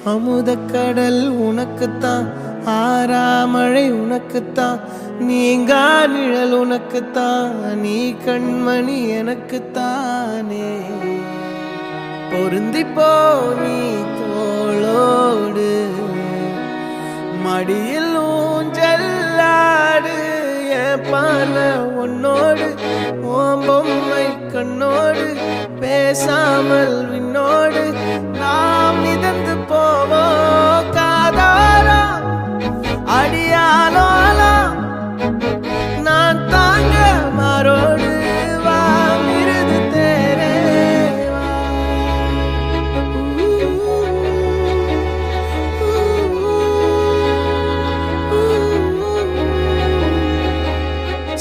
அமுதக்கடல் உனக்குத்தான், ஆறாமழை உனக்குத்தான், நீங்கா நிழல் உனக்குத்தான், நீ கண்மணி எனக்குத்தானே. பொருந்திப்போ நீ தோளோடு, மடியில் ஊஞ்சல்லாடு, என் பார்வை உன்னோடு, ஓம் பொம்மை கண்ணோடு, பேசாமல் விண்ணோடு நாம் மிதந்து போவோம் காதாரா அடியாலோலா, நான் தாங்க மாறோடு வா மிருது தேரே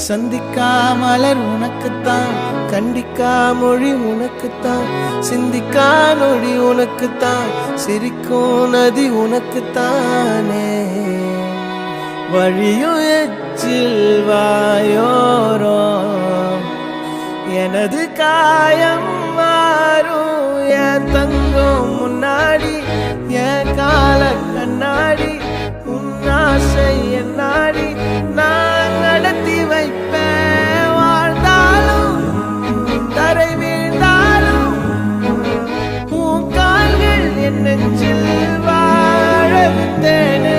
சந்திக்கா மலர் உனக்குத்தான், கண்டிக்கா மொழி உனக்குத்தான், சிந்திக்கா நொடி உனக்குத்தான், சிரிக்கும் நதி உனக்குத்தானே. வழியும் எச்சில் வாயோரோ எனது காயம் மாறும், என் தங்கம் முன்னாடி என் கால கண்ணாடி, உன் ஆசை என்னாடி நான் நடத்தி வைப்பேன். வாழ்ந்தாலும் தரை வீழ்ந்தாலும் உன் கால்கள் என் நெஞ்சில் வாழ விட்டேனே.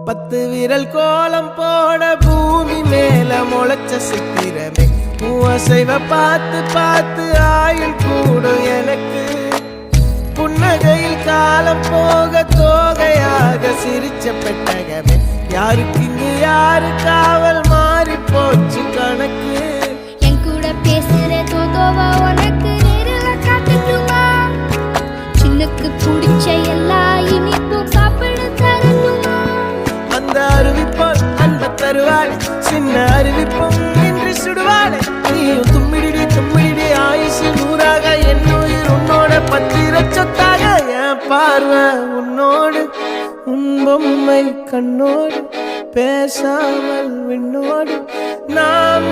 பத்து விரல் கோலம் போட பூமி மேல முளைச்ச சித்திரமே, அசைவ பார்த்து பார்த்து ஆயுள் கூடும் எனக்கு. புன்னகையில் காலம் போக தோகையாக சிரிச்ச பெட்டகமே, யாருக்கு இங்கு யாரு காவல் மாறி போச்சு கணக்கு. என் கூட பேசுற தோதோவா உனக்கு நேரில் காட்டுமா, சின்னக்கு பிடிச்ச எல்லா இனிப்பும் சாப்பிட தரணுமா. அந்த அறிவிப்போல் அன்ப தருவாள், சின்ன அறிவிப்பும் இன்று சுடுவாள். நீயும் தும்மிடி தும்மிடி ஆயுசு நூறாக, என் உயிர் உன்னோட பத்திர சொத்தாக. என் பார்வை உன்னோடு, உன் பொம்மை கண்ணோடு, பேசாமல் விண்ணோடு நாம்